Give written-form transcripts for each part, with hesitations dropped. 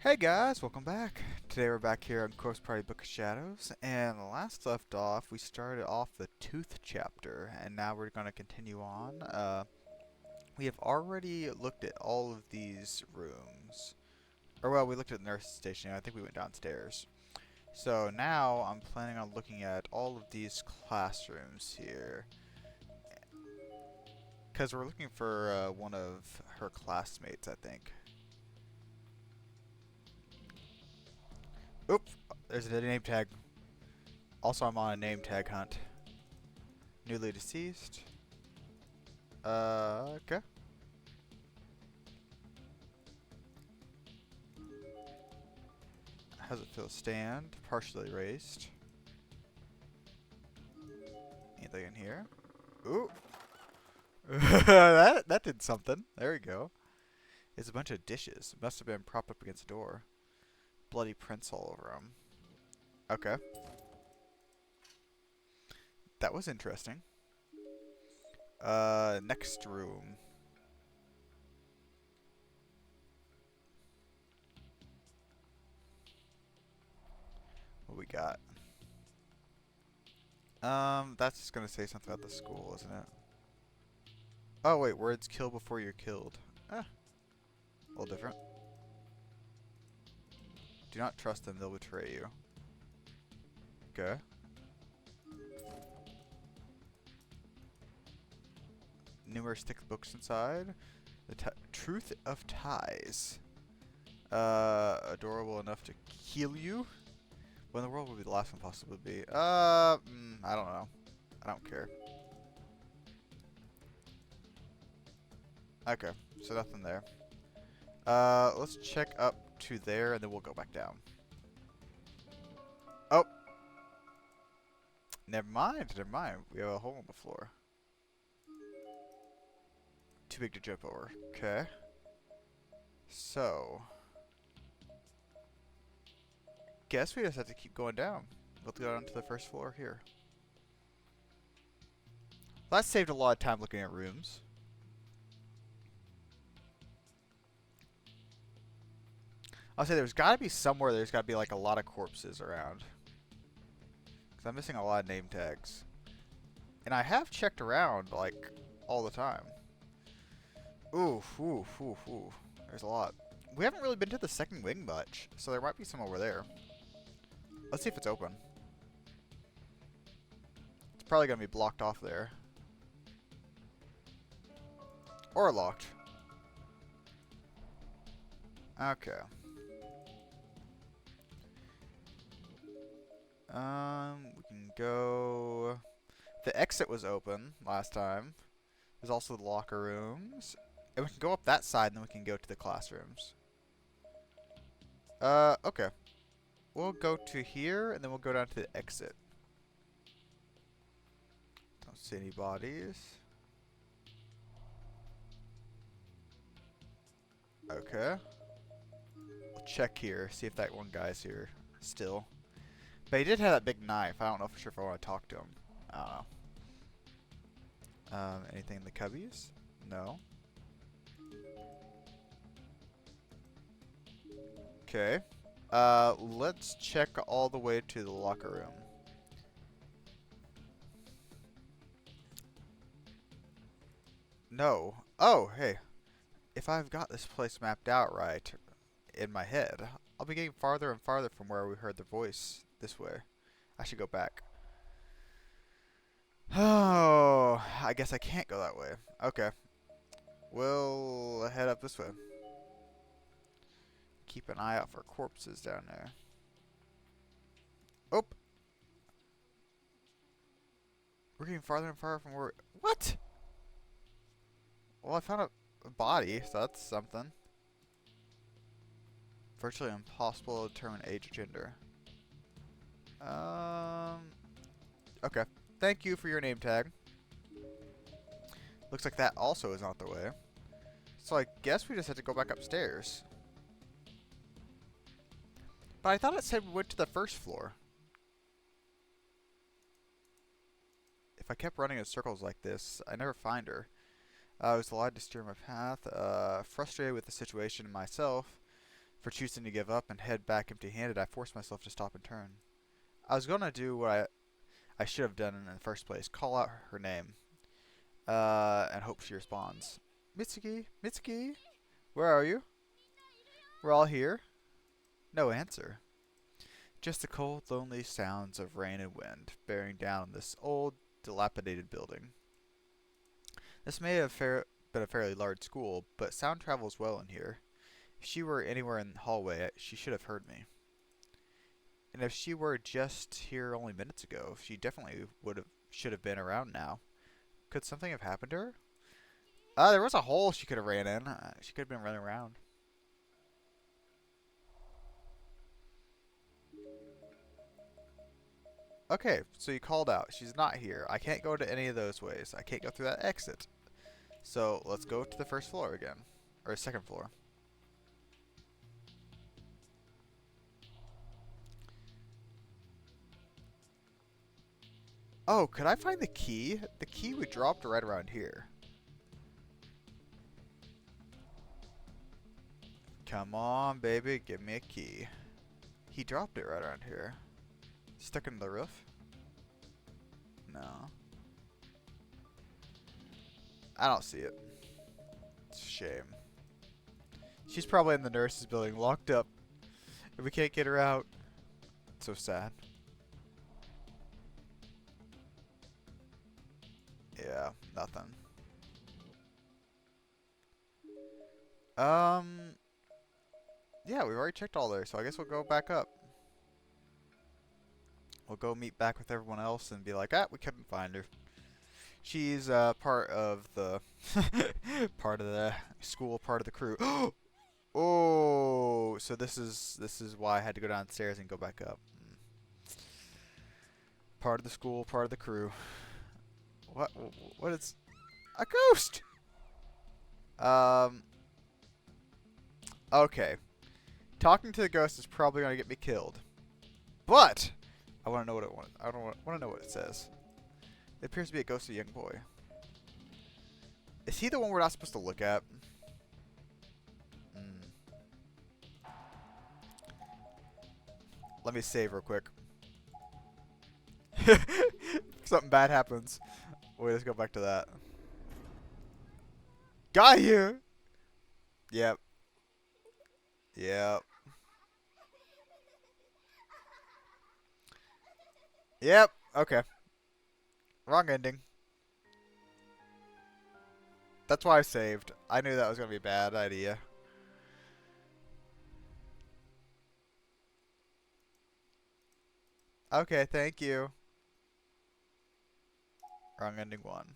Hey guys, welcome back. Today we're back here on Corpse Party Book of Shadows, and last left off, we started off the Tooth chapter, and now we're going to continue on. We have already looked at all of these rooms. Or well, we looked at the nurse station, I think we went downstairs. So now I'm planning on looking at all of these classrooms here. Because we're looking for one of her classmates, I think. Oop! There's a name tag. Also, I'm on a name tag hunt. Newly deceased. Okay. How's it feel? Stand. Partially erased. Anything in here? Ooh. that did something. There we go. It's a bunch of dishes. Must have been propped up against the door. Bloody prints all over them. Okay. That was interesting. Next room. What we got? That's just gonna say something about the school, isn't it? Oh wait, words kill before you're killed. Ah, a little different. Do not trust them, they'll betray you. Okay. Numerous thick books inside. The Truth of Ties. Adorable enough to kill you? When the world would be the last one possibly be? I don't know. I don't care. Okay, so nothing there. Let's check up to there and then we'll go back down. Oh! Never mind, never mind. We have a hole in the floor. Too big to jump over. Okay. So. Guess we just have to keep going down. Let's go down to the first floor here. Well, that saved a lot of time looking at rooms. I'll say there's gotta be somewhere there's gotta be like a lot of corpses around. Because I'm missing a lot of name tags. And I have checked around like all the time. Oof, oof, oof, oof. There's a lot. We haven't really been to the second wing much, so there might be some over there. Let's see if it's open. It's probably going to be blocked off there. Or locked. Okay. We can go... The exit was open last time. There's also the locker rooms. And we can go up that side and then we can go to the classrooms. Okay. We'll go to here and then we'll go down to the exit. Don't see any bodies. Okay. We'll check here, see if that one guy's here still. But he did have that big knife. I don't know for sure if I want to talk to him. I don't know. Anything in the cubbies? No. Okay. Let's check all the way to the locker room. No. Oh, hey. If I've got this place mapped out right in my head, I'll be getting farther and farther from where we heard the voice this way. I should go back. Oh, I guess I can't go that way. Okay. We'll head up this way. Keep an eye out for corpses down there. Oh! We're getting farther and farther from where... What? Well, I found a body, so that's something. Virtually impossible to determine age or gender. Okay. Thank you for your name tag. Looks like that also is not the way. So I guess we just have to go back upstairs. But I thought it said we went to the first floor. If I kept running in circles like this, I never find her. I was allowed to steer my path. Frustrated with the situation myself, For choosing to give up and head back empty-handed, I forced myself to stop and turn. I was gonna do what I should have done in the first place. Call out her name. And hope she responds. Mitsuki? Mitsuki? Where are you? We're all here. No answer. Just the cold, lonely sounds of rain and wind bearing down this old, dilapidated building. This may have been a fairly large school, but sound travels well in here. If she were anywhere in the hallway, she should have heard me. And if she were just here only minutes ago, she definitely should have been around now. Could something have happened to her? There was a hole she could have ran in. She could have been running around. Okay, so you called out. She's not here. I can't go to any of those ways. I can't go through that exit. So let's go to the first floor again. Or second floor. Oh, could I find the key? The key we dropped right around here. Come on, baby. Give me a key. He dropped it right around here. Stuck in the roof? No. I don't see it. It's a shame. She's probably in the nurse's building, locked up. And we can't get her out. It's so sad. Yeah, nothing. Yeah, we've already checked all there, so I guess we'll go back up. We'll go meet back with everyone else and be like, we couldn't find her. She's part of the part of the school, part of the crew. Oh, so this is why I had to go downstairs and go back up. Part of the school, part of the crew. What is a ghost? Okay. Talking to the ghost is probably gonna get me killed. But I want to know what it wants. I don't want to know what it says. It appears to be a ghost of a young boy. Is he the one we're not supposed to look at? Let me save real quick. Something bad happens. Wait, let's go back to that. Got you! Yep. Yep. Yep. Okay. Wrong ending. That's why I saved. I knew that was going to be a bad idea. Okay, thank you. Wrong ending 1.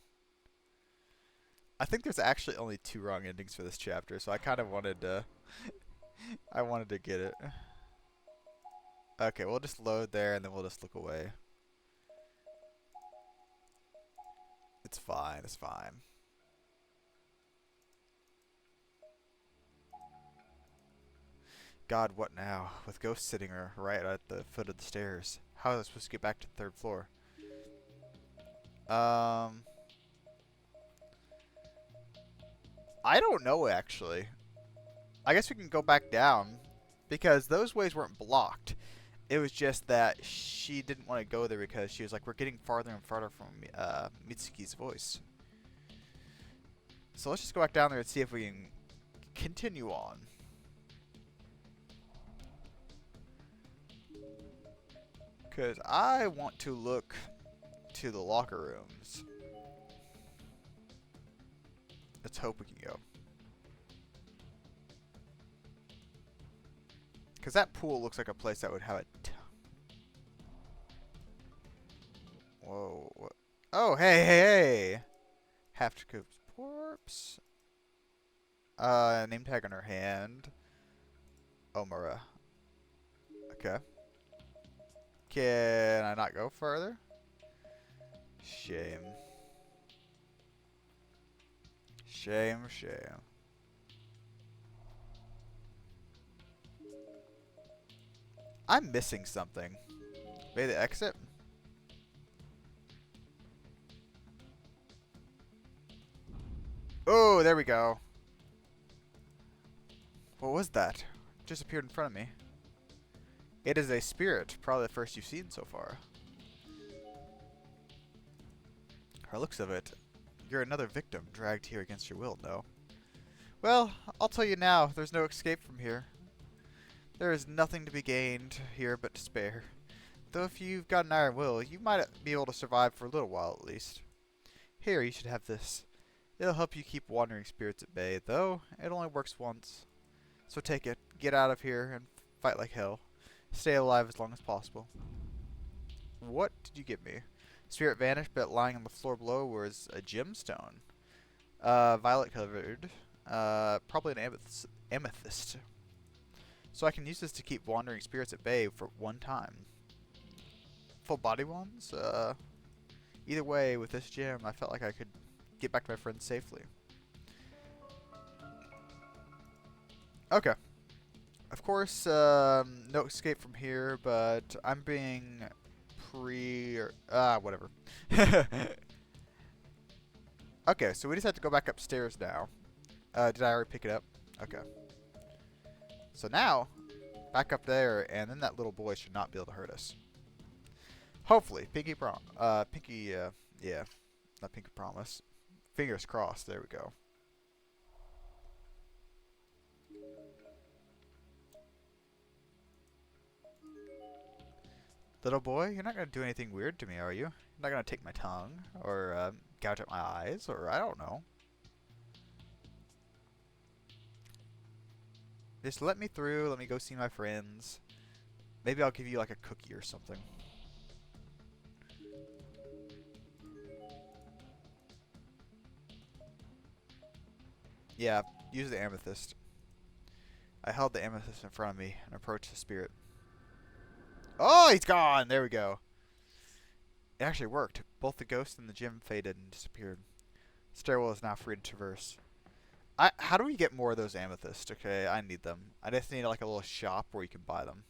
I think there's actually only 2 wrong endings for this chapter, so I kind of wanted to... I wanted to get it. Okay, we'll just load there and then we'll just look away. It's fine, it's fine. God, what now? With ghosts sitting right at the foot of the stairs. How was I supposed to get back to the 3rd floor? I don't know, actually. I guess we can go back down, because those ways weren't blocked. It was just that she didn't want to go there because she was like, we're getting farther and farther from Mitsuki's voice. So let's just go back down there and see if we can continue on. Because I want to look to the locker rooms. Let's hope we can go. Because that pool looks like a place that would have a... Whoa. What? Oh, hey, hey, hey! Half-Coop's corpse. Name tag on her hand. Omura. Okay. Can I not go further? Shame. Shame, shame. I'm missing something. Maybe the exit? Oh, there we go. What was that? just appeared in front of me. It is a spirit, probably the first you've seen so far. By looks of it, you're another victim dragged here against your will, no? Well, I'll tell you now, there's no escape from here. There is nothing to be gained here but despair. Though if you've got an iron will, you might be able to survive for a little while at least. Here, you should have this. It'll help you keep wandering spirits at bay, though it only works once. So take it, get out of here, and fight like hell. Stay alive as long as possible. What did you give me? Spirit vanished, but lying on the floor below was a gemstone. Violet colored. Probably an amethyst. So I can use this to keep wandering spirits at bay for one time. Full body ones? Either way, with this gem, I felt like I could get back to my friends safely. Okay. Of course, no escape from here, but I'm being whatever. Okay, so we just have to go back upstairs now. Did I already pick it up? Okay. So now, back up there, and then that little boy should not be able to hurt us. Hopefully. Yeah. Not pinky promise. Fingers crossed. There we go. Little boy, you're not going to do anything weird to me, are you? You're not going to take my tongue, or gouge out my eyes, or I don't know. Just let me through, let me go see my friends. Maybe I'll give you like a cookie or something. Yeah, use the amethyst. I held the amethyst in front of me and approached the spirit. Oh, he's gone! There we go. It actually worked. Both the ghost and the gem faded and disappeared. Stairwell is now free to traverse. How do we get more of those amethysts? Okay, I need them. I just need like a little shop where you can buy them.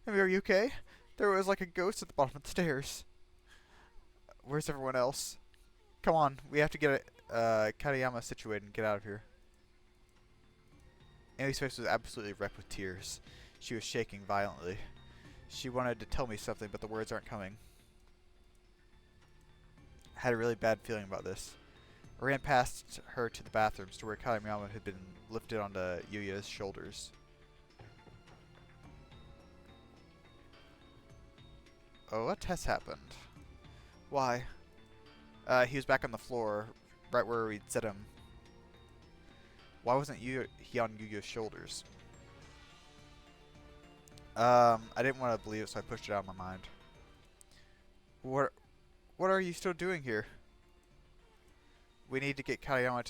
Hey, are you okay? There was like a ghost at the bottom of the stairs. Where's everyone else? Come on, we have to get Katayama situated and get out of here. Amy's face was absolutely wrecked with tears. She was shaking violently. She wanted to tell me something, but the words aren't coming. I had a really bad feeling about this. I ran past her to the bathrooms to where Katayama had been lifted onto Yuya's shoulders. Oh, what has happened? Why? He was back on the floor, right where we'd set him. Why wasn't he on Yuya's shoulders? I didn't want to believe it, so I pushed it out of my mind. What are you still doing here? We need to get Katayama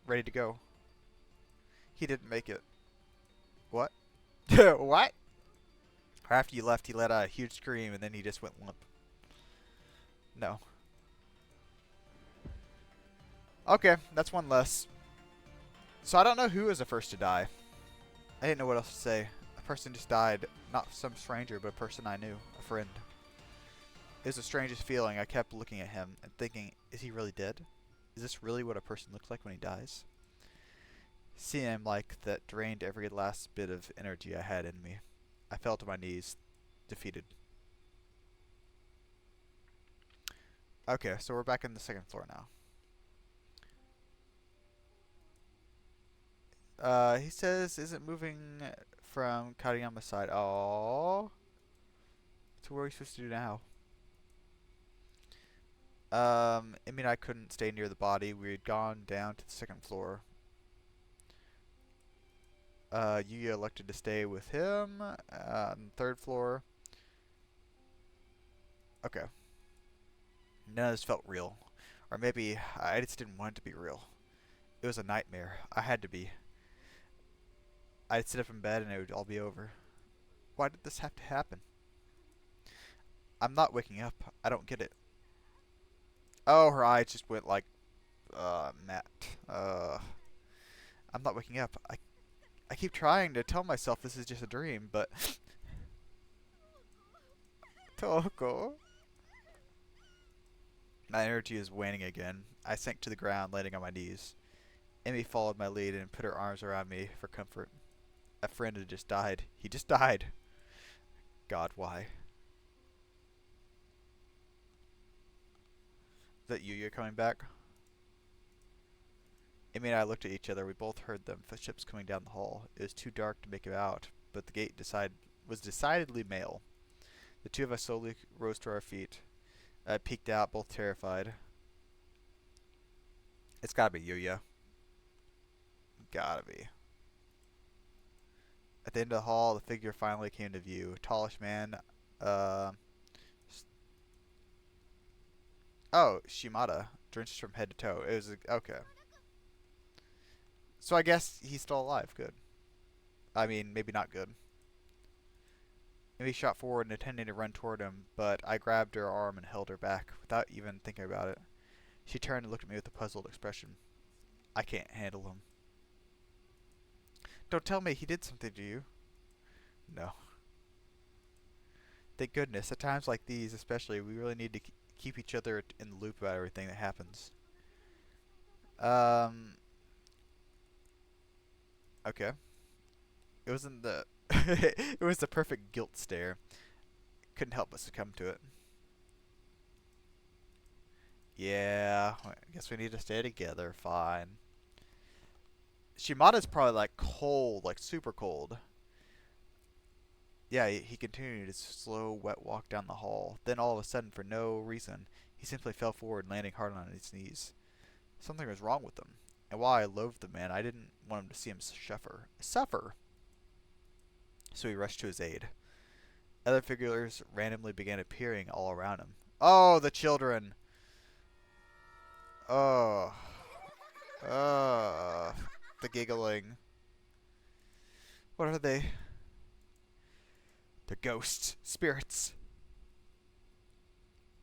ready to go. He didn't make it. What? What? After you left, he let out a huge scream, and then he just went limp. No. Okay, that's one less. So I don't know who was the first to die. I didn't know what else to say. A person just died. Not some stranger, but a person I knew. A friend. It was the strangest feeling. I kept looking at him and thinking, is he really dead? Is this really what a person looks like when he dies? Seeing him like that drained every last bit of energy I had in me. I fell to my knees, defeated. Okay, so we're back on the second floor now. He says, isn't moving from Katayama's side. Oh. So what are we supposed to do now? I mean, I couldn't stay near the body. We had gone down to the second floor. Yuya elected to stay with him on the third floor. Okay. None of this felt real. Or maybe I just didn't want it to be real. It was a nightmare. I had to be. I'd sit up in bed and it would all be over. Why did this have to happen? I'm not waking up. I don't get it. Oh, her eyes just went like, matte. I'm not waking up. I keep trying to tell myself this is just a dream, but... Toko. My energy is waning again. I sank to the ground, landing on my knees. Amy followed my lead and put her arms around me for comfort. A friend had just died. He just died. God, why? Is that you coming back? Amy and I looked at each other. We both heard them footsteps coming down the hall. It was too dark to make them out, but the gate was decidedly male. The two of us slowly rose to our feet. I peeked out, both terrified. It's gotta be Yuya. Gotta be. At the end of the hall, the figure finally came to view. A tallish man. Oh, Shimada. Drenched from head to toe. It was okay. So I guess he's still alive. Good. I mean, maybe not good. Maybe shot forward and intending to run toward him, but I grabbed her arm and held her back without even thinking about it. She turned and looked at me with a puzzled expression. I can't handle him. Don't tell me he did something to you. No. Thank goodness. At times like these, especially, we really need to keep each other in the loop about everything that happens. Okay. It wasn't the... it was the perfect guilt stare. Couldn't help but succumb to it. Yeah, I guess we need to stay together. Fine. Shimada's probably like cold, like super cold. Yeah, he continued his slow, wet walk down the hall. Then all of a sudden, for no reason, he simply fell forward, landing hard on his knees. Something was wrong with him. And while I loathed the man, I didn't want him to see him suffer. So he rushed to his aid. Other figures randomly began appearing all around him. Oh, the children! Oh. The giggling. What are they? They're ghosts. Spirits.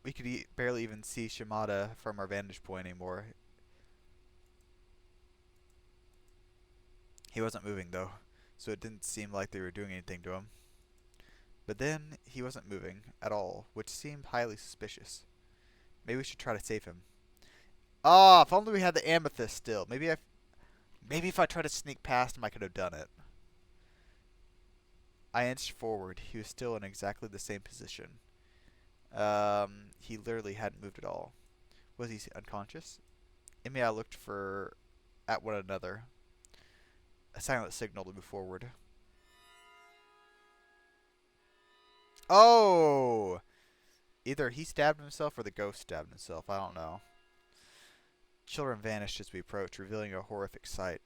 We could barely even see Shimada from our vantage point anymore. He wasn't moving, though, so it didn't seem like they were doing anything to him. But then, he wasn't moving at all, which seemed highly suspicious. Maybe we should try to save him. Ah, if only we had the amethyst still. Maybe if I tried to sneak past him, I could have done it. I inched forward. He was still in exactly the same position. He literally hadn't moved at all. Was he unconscious? Amy and I looked at one another. A silent signal to move forward. Oh! Either he stabbed himself or the ghost stabbed himself. I don't know. Children vanished as we approached, revealing a horrific sight.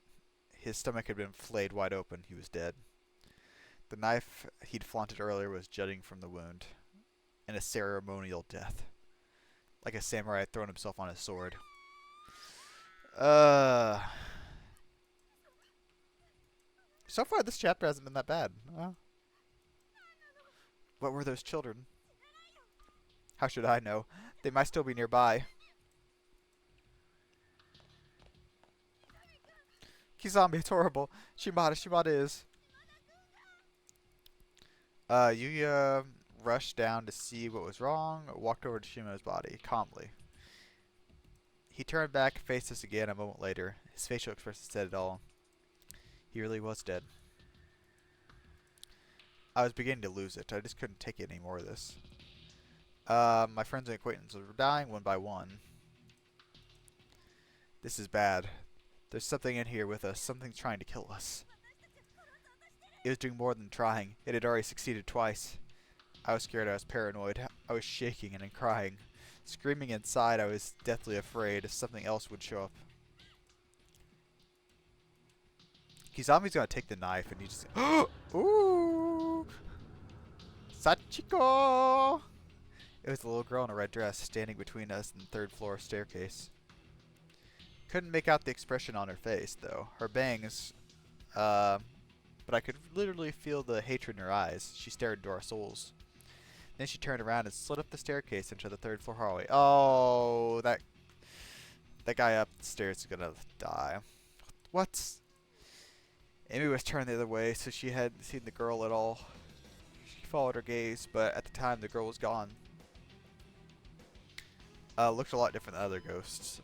His stomach had been flayed wide open. He was dead. The knife he'd flaunted earlier was jutting from the wound. And a ceremonial death. Like a samurai had thrown himself on his sword. So far, this chapter hasn't been that bad. What were those children? How should I know? They might still be nearby. Kizami, it's horrible. Shimada is. Yuya rushed down to see what was wrong, walked over to Shimada's body, calmly. He turned back and faced us again a moment later. His facial expression said it all. He really was dead. I was beginning to lose it. I just couldn't take it any more of this. My friends and acquaintances were dying one by one. This is bad. There's something in here with us. Something's trying to kill us. It was doing more than trying. It had already succeeded twice. I was scared. I was paranoid. I was shaking and crying. Screaming inside, I was deathly afraid something else would show up. Kizami's gonna take the knife and he just... Ooh! Sachiko! It was a little girl in a red dress standing between us and the third floor staircase. Couldn't make out the expression on her face, though. Her bangs... but I could literally feel the hatred in her eyes. She stared into our souls. Then she turned around and slid up the staircase into the third floor hallway. Oh, that guy up the stairs is gonna die. What? Amy was turned the other way, so she hadn't seen the girl at all. She followed her gaze, but at the time the girl was gone. Looked a lot different than other ghosts.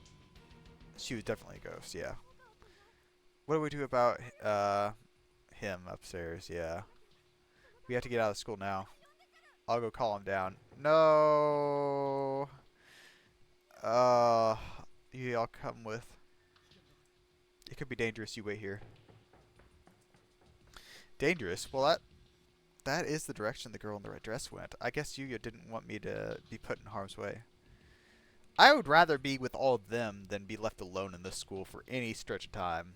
She was definitely a ghost, yeah. What do we do about him upstairs? Yeah. We have to get out of school now. I'll go call him down. No. Uh, you all come with. It could be dangerous. You wait here. Dangerous? Well, that is the direction the girl in the red dress went. I guess Yuya didn't want me to be put in harm's way. I would rather be with all of them than be left alone in this school for any stretch of time.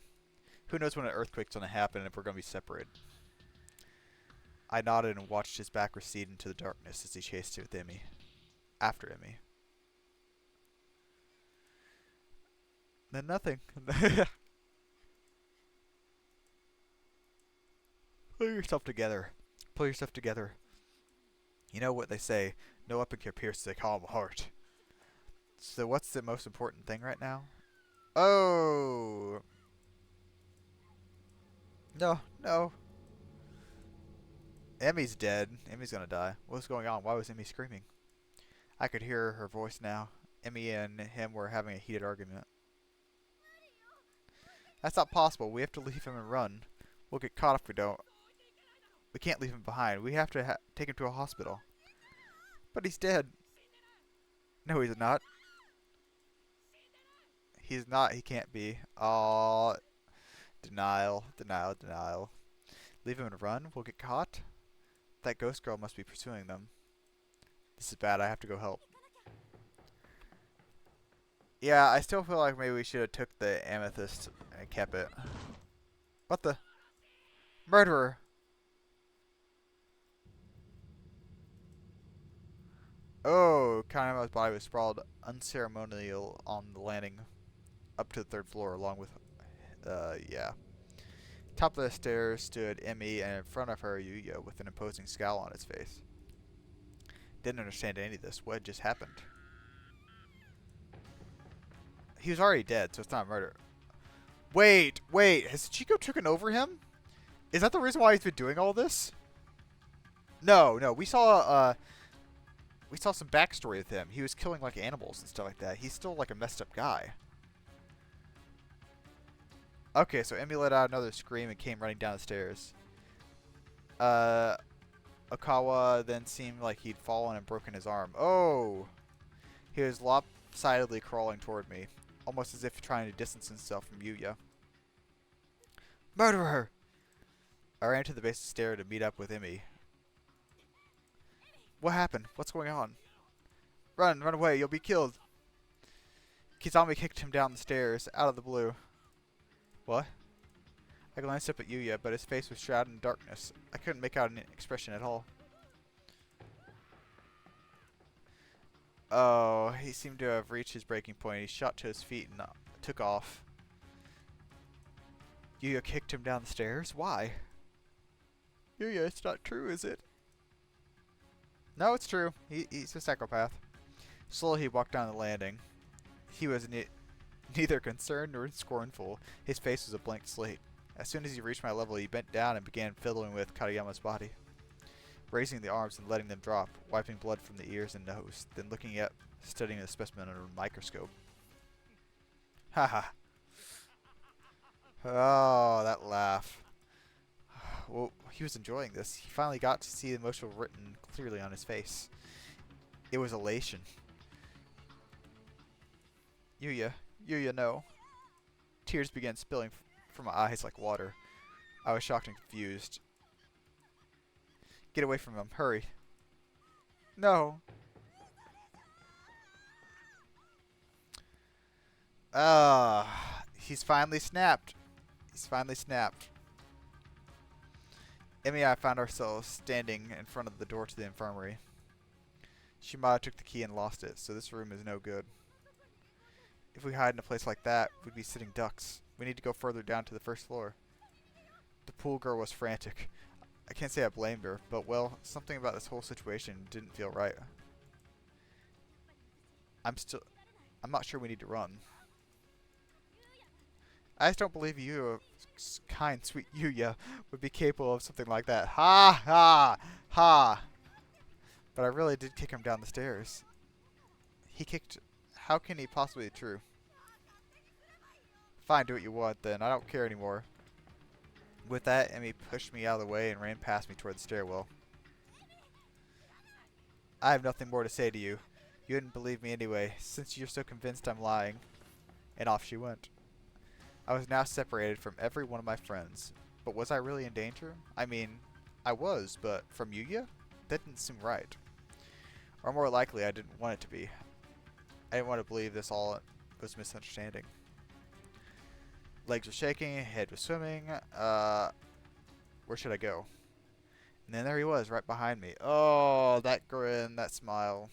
Who knows when an earthquake's going to happen and if we're going to be separated. I nodded and watched his back recede into the darkness as he chased with Emmy. After Emmy. Then nothing. Pull yourself together. Pull yourself together. You know what they say, no weapon can pierce a calm heart. So what's the most important thing right now? Oh! No, no. Emmy's dead. Emmy's gonna die. What's going on? Why was Emmy screaming? I could hear her voice now. Emmy and him were having a heated argument. That's not possible. We have to leave him and run. We'll get caught if we don't. We can't leave him behind. We have to take him to a hospital. But he's dead. No, he's not. He's not. He can't be. Oh, denial, denial, denial. Leave him and run? We'll get caught? That ghost girl must be pursuing them. This is bad. I have to go help. Yeah, I still feel like maybe we should have took the amethyst and kept it. What the? Murderer! Oh, Kanema's body was sprawled unceremonial on the landing up to the third floor, along with, yeah. Top of the stairs stood Emmy, and in front of her, Yuya, with an imposing scowl on his face. Didn't understand any of this. What had just happened? He was already dead, so it's not murder. Wait, wait, has Chico taken over him? Is that the reason why he's been doing all this? No, no, we saw some backstory with him. He was killing, like, animals and stuff like that. He's still, like, a messed up guy. Okay, so Emmy let out another scream and came running down the stairs. Okawa then seemed like he'd fallen and broken his arm. Oh! He was lopsidedly crawling toward me, almost as if trying to distance himself from Yuya. Murderer! I ran to the base of the stair to meet up with Emmy. What happened? What's going on? Run! Run away! You'll be killed! Kizami kicked him down the stairs, out of the blue. What? I glanced up at Yuya, but his face was shrouded in darkness. I couldn't make out an expression at all. Oh, he seemed to have reached his breaking point. He shot to his feet and took off. Yuya kicked him down the stairs? Why? Yuya, it's not true, is it? No, it's true. He's a psychopath. Slowly he walked down the landing. He was neither concerned nor scornful. His face was a blank slate. As soon as he reached my level, he bent down and began fiddling with Katayama's body, raising the arms and letting them drop, wiping blood from the ears and nose, then looking at, studying the specimen under a microscope. Haha. Oh, that laugh. Well, he was enjoying this. He finally got to see the emotion written clearly on his face. It was elation. Yuya, no. Tears began spilling from my eyes like water. I was shocked and confused. Get away from him, hurry. No. He's finally snapped. He's finally snapped. Emmy and I found ourselves standing in front of the door to the infirmary. Shimada took the key and lost it, so this room is no good. If we hide in a place like that, we'd be sitting ducks. We need to go further down to the first floor. The pool girl was frantic. I can't say I blamed her, but well, something about this whole situation didn't feel right. I'm not sure we need to run. I just don't believe you, kind, sweet Yuya, would be capable of something like that. Ha ha ha! But I really did kick him down the stairs. He kicked... How can he possibly be true? Fine, do what you want then. I don't care anymore. With that, Emmy pushed me out of the way and ran past me toward the stairwell. I have nothing more to say to you. You wouldn't believe me anyway, since you're so convinced I'm lying. And off she went. I was now separated from every one of my friends. But was I really in danger? I mean, I was, but from Yuya? That didn't seem right. Or more likely, I didn't want it to be. I didn't want to believe this all was misunderstanding. Legs were shaking, head was swimming. Where should I go? And then there he was, right behind me. Oh, that grin, that smile.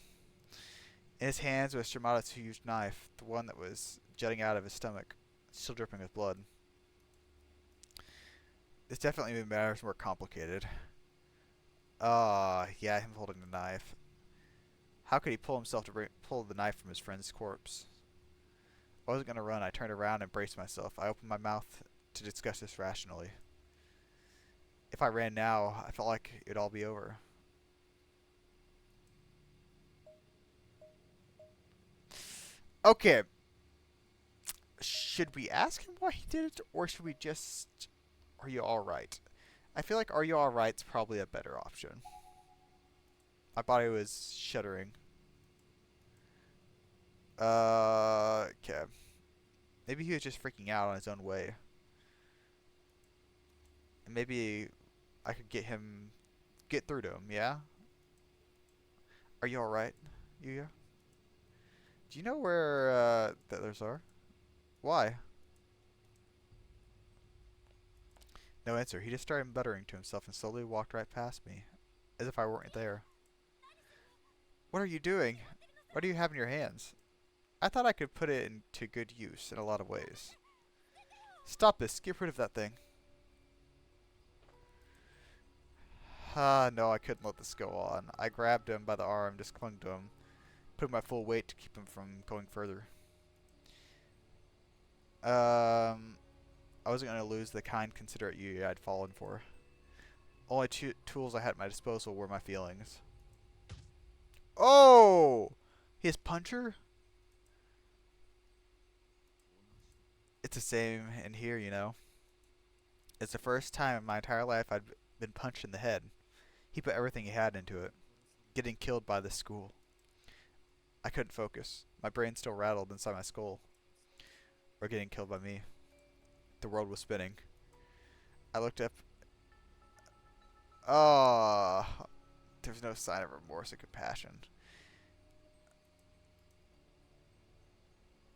In his hands was Shimada's huge knife, the one that was jutting out of his stomach, still dripping with blood. This definitely made matters more complicated. Yeah, him holding the knife. How could he pull himself to pull the knife from his friend's corpse? I wasn't going to run. I turned around and braced myself. I opened my mouth to discuss this rationally. If I ran now, I felt like it'd all be over. Okay. Should we ask him why he did it, or should we just... Are you alright? I feel like are you alright's probably a better option. My body was shuddering. Okay. Maybe he was just freaking out on his own way. And maybe I could get through to him, yeah? Are you alright, Yuya? Do you know where, the others are? Why? No answer. He just started muttering to himself and slowly walked right past me, as if I weren't there. What are you doing? What do you have in your hands? I thought I could put it into good use in a lot of ways. Stop this. Get rid of that thing. No, I couldn't let this go on. I grabbed him by the arm, just clung to him, putting my full weight to keep him from going further. I wasn't going to lose the kind, considerate you I'd fallen for. Only tools I had at my disposal were my feelings. Oh! His puncher? It's the same in here, you know. It's the first time in my entire life I'd been punched in the head. He put everything he had into it. Getting killed by this school. I couldn't focus. My brain still rattled inside my skull. Or getting killed by me. The world was spinning. I looked up. Oh, there was no sign of remorse or compassion.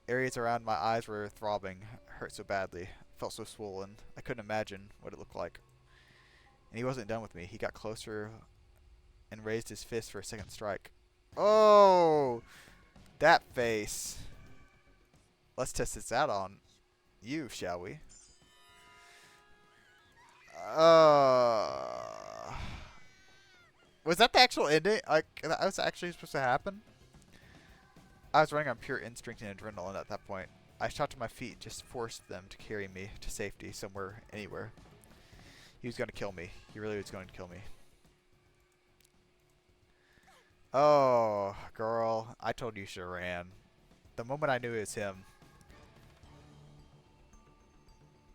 Areas around my eyes were throbbing, hurt so badly, felt so swollen. I couldn't imagine what it looked like. And he wasn't done with me. He got closer and raised his fist for a second strike. Oh, that face. Let's test this out on you, shall we? Was that the actual ending? Like, that was actually supposed to happen? I was running on pure instinct and adrenaline at that point. I shot to my feet, just forced them to carry me to safety somewhere, anywhere. He was going to kill me. He really was going to kill me. Oh, girl. I told you you should have ran. The moment I knew it was him.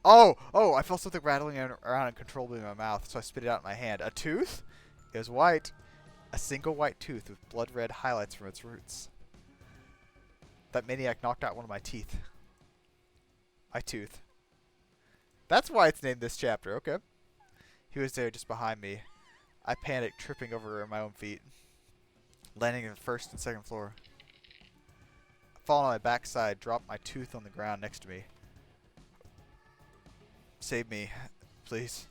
Oh! Oh! I felt something rattling around uncontrollably in my mouth, so I spit it out in my hand. A tooth? It was white. A single white tooth with blood-red highlights from its roots. That maniac knocked out one of my teeth. My tooth. That's why it's named this chapter. Okay. He was there just behind me. I panicked, tripping over my own feet. Landing on the first and second floor. I fall on my backside, dropped my tooth on the ground next to me. Save me, please.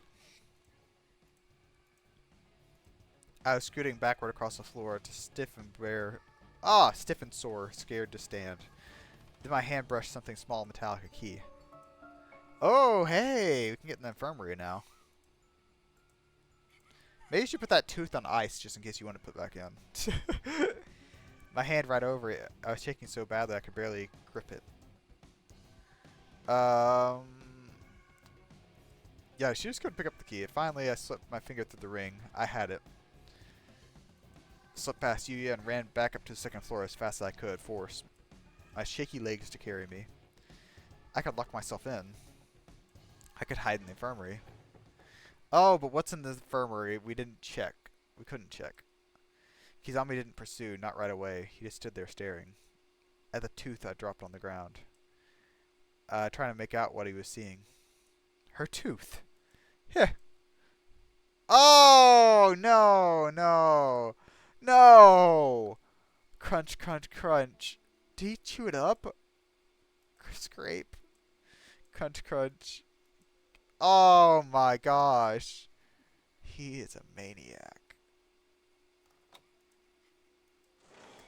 I was scooting backward across the floor to stiff and sore, scared to stand. Then my hand brushed something small, metallic, a key. Oh, hey! We can get in the infirmary now. Maybe you should put that tooth on ice just in case you want to put it back in. My hand right over it. I was shaking so bad that I could barely grip it. Yeah, she just couldn't pick up the key. Finally, I slipped my finger through the ring. I had it. Slipped past Yuya and ran back up to the second floor as fast as I could, force my shaky legs to carry me. I could lock myself in. I could hide in the infirmary. Oh, but what's in the infirmary? We didn't check. We couldn't check. Kizami didn't pursue, not right away. He just stood there staring at the tooth I dropped on the ground, trying to make out what he was seeing. Her tooth. Heh. Oh, no, no, no. Crunch, crunch, crunch. Did he chew it up? Scrape. Crunch, crunch. Oh my gosh. He is a maniac.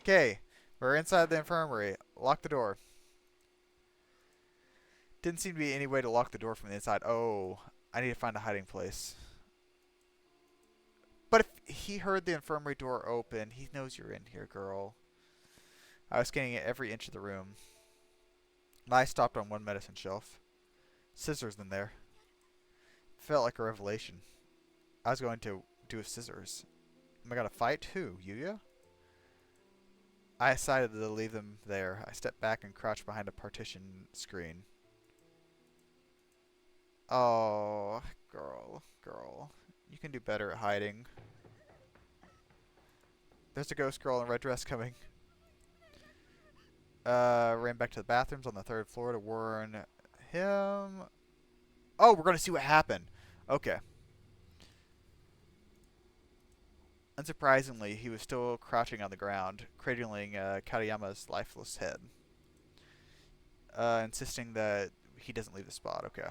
Okay, we're inside the infirmary. Lock the door. Didn't seem to be any way to lock the door from the inside. Oh, I need to find a hiding place. But if he heard the infirmary door open, he knows you're in here, girl. I was scanning every inch of the room. My eye stopped on one medicine shelf. Scissors in there. Felt like a revelation. I was going to do with scissors. Am I gonna fight? Who? Yuya? I decided to leave them there. I stepped back and crouched behind a partition screen. Oh, girl, girl. You can do better at hiding. There's a ghost girl in a red dress coming. Ran back to the bathrooms on the 3rd floor to warn him. Oh, we're gonna see what happened. Okay. Unsurprisingly, he was still crouching on the ground, cradling Katayama's lifeless head. Insisting that he doesn't leave the spot. Okay.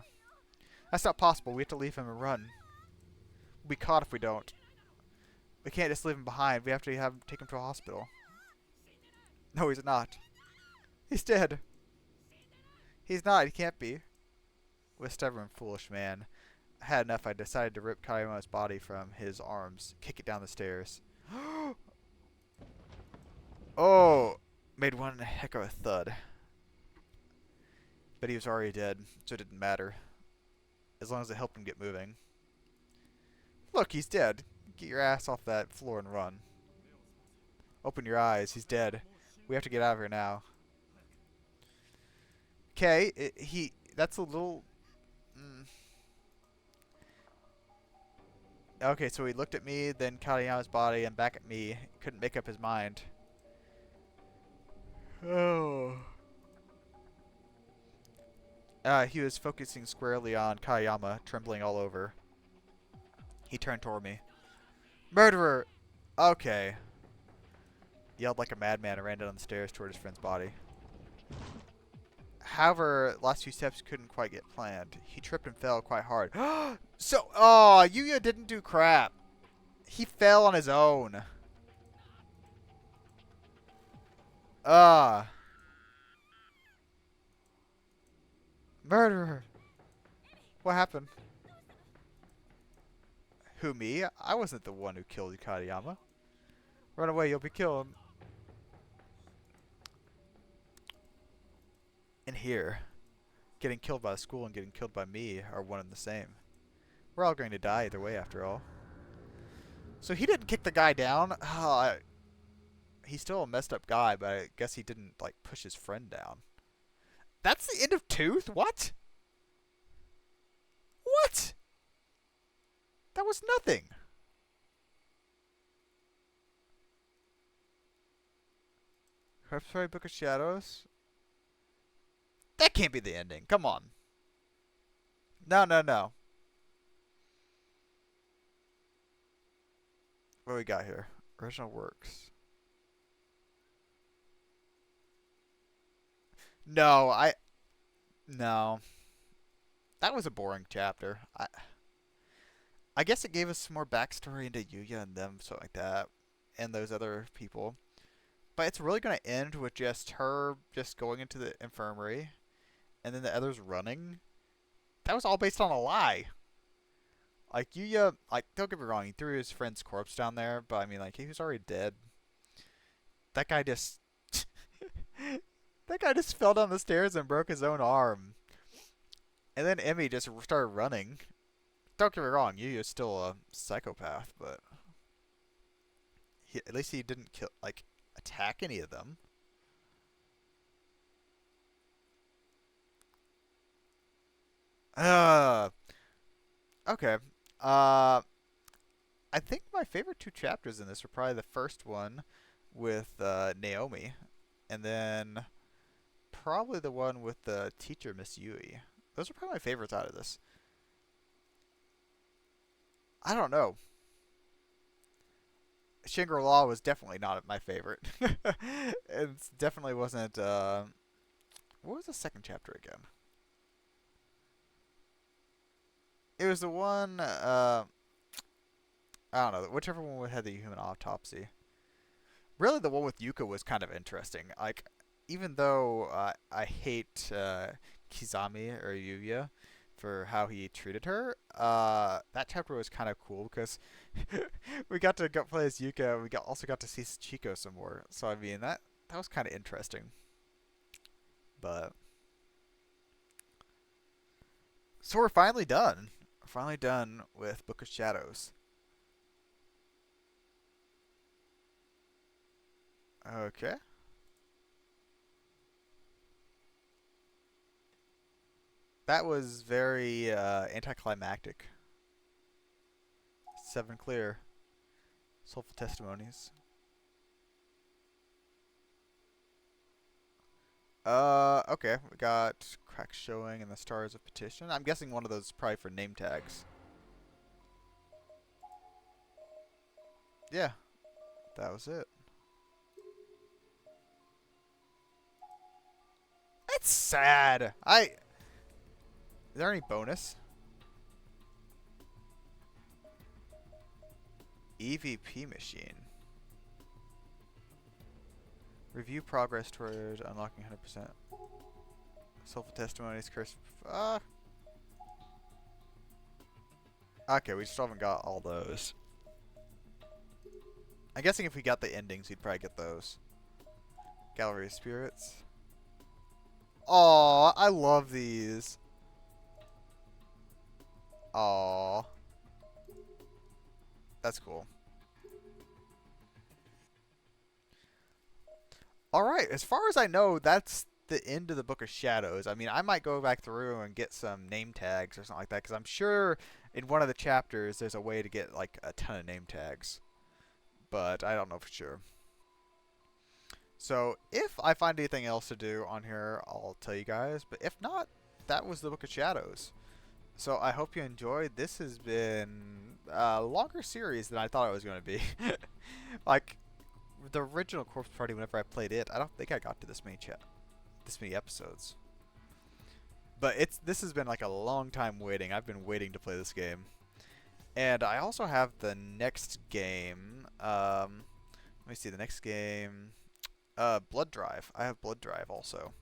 That's not possible. We have to leave him and run. We'll be caught if we don't. We can't just leave him behind. We have to take him to a hospital. No, he's not. He's dead. He's not. He can't be. With a stubborn, foolish man. I had enough. I decided to rip Katayama's body from his arms, kick it down the stairs. Oh! Made one heck of a thud. But he was already dead, so it didn't matter. As long as it helped him get moving. Look, he's dead. Get your ass off that floor and run. Open your eyes. He's dead. We have to get out of here now. Okay, that's a little... Okay, so he looked at me, then Katayama's body, and back at me. Couldn't make up his mind. Oh. He was focusing squarely on Katayama, trembling all over. He turned toward me. Murderer! Okay. Yelled like a madman and ran down the stairs toward his friend's body. However, last few steps couldn't quite get planned. He tripped and fell quite hard. Oh, Yuya didn't do crap. He fell on his own. Murderer. What happened? Who, me? I wasn't the one who killed Katayama. Run away, you'll be killed. And here, getting killed by the school and getting killed by me are one and the same. We're all going to die either way, after all. So he didn't kick the guy down? He's still a messed up guy, but I guess he didn't, like, push his friend down. That's the end of Tooth? What? What? That was nothing. Sorry, Book of Shadows? That can't be the ending. Come on. No, no, no. What do we got here? Original works. No, No. That was a boring chapter. I guess it gave us some more backstory into Yuya and them, something like that. And those other people. But it's really going to end with just her just going into the infirmary. And then the others running. That was all based on a lie. Like, Yuya, like, don't get me wrong, he threw his friend's corpse down there, but I mean, like, he was already dead. That guy just... that guy just fell down the stairs and broke his own arm. And then Emmy just started running. Don't get me wrong, Yuya's still a psychopath, but... at least he didn't kill, like, attack any of them. Uh, okay. Uh, I think my favorite two chapters in this are probably the first one with Naomi, and then probably the one with the teacher, Miss Yui. Those are probably my favorites out of this. I don't know. Shangri-La was definitely not my favorite. It definitely wasn't. What was the second chapter again? It was the one. I don't know. Whichever one had the human autopsy. Really, the one with Yuka was kind of interesting. Like, even though I hate Kizami or Yuya for how he treated her, that chapter was kind of cool because we got to go play as Yuka. Also got to see Chico some more. So I mean that was kind of interesting. But so we're finally done. We're finally done with Book of Shadows. Okay. That was very anticlimactic. 7 clear. Soulful testimonies. Okay. We got cracks showing and the stars of petition. I'm guessing one of those is probably for name tags. Yeah, that was it. It's sad. Is there any bonus? EVP machine. Review progress toward unlocking 100%. Soulful testimonies, curse. Okay, we still haven't got all those. I'm guessing if we got the endings, we'd probably get those. Gallery of Spirits. Aw, I love these. Aw. That's cool. Alright, as far as I know, that's the end of the Book of Shadows. I mean, I might go back through and get some name tags or something like that, because I'm sure in one of the chapters there's a way to get, like, a ton of name tags. But I don't know for sure. So, if I find anything else to do on here, I'll tell you guys. But if not, that was the Book of Shadows. So I hope you enjoyed. This has been a longer series than I thought it was going to be. Like the original Corpse Party, whenever I played it, I don't think I got to this many episodes. But this has been like a long time waiting. I've been waiting to play this game, and I also have the next game. Let me see the next game. Blood Drive. I have Blood Drive also.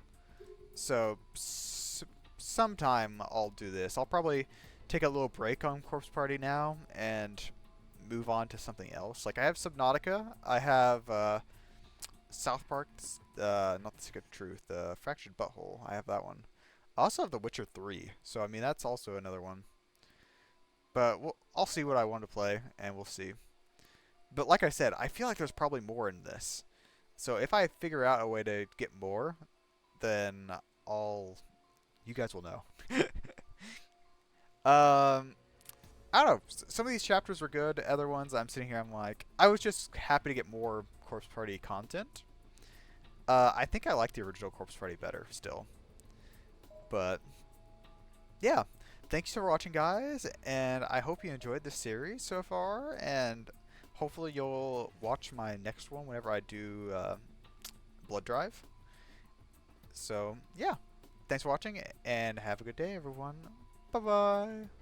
So sometime I'll do this. I'll probably take a little break on Corpse Party now and move on to something else. Like I have Subnautica. I have South Park's not the Secret Truth, the Fractured Butthole. I have that one. I also have The Witcher 3. So I mean that's also another one. But I'll see what I want to play and we'll see. But like I said, I feel like there's probably more in this. So if I figure out a way to get more, then you guys will know. I don't know. Some of these chapters were good. Other ones, I'm sitting here, I'm like, I was just happy to get more Corpse Party content. I think I like the original Corpse Party better still. But yeah, thanks for watching, guys, and I hope you enjoyed this series so far. And hopefully you'll watch my next one whenever I do Blood Drive. So yeah, thanks for watching, and have a good day, everyone. Bye bye.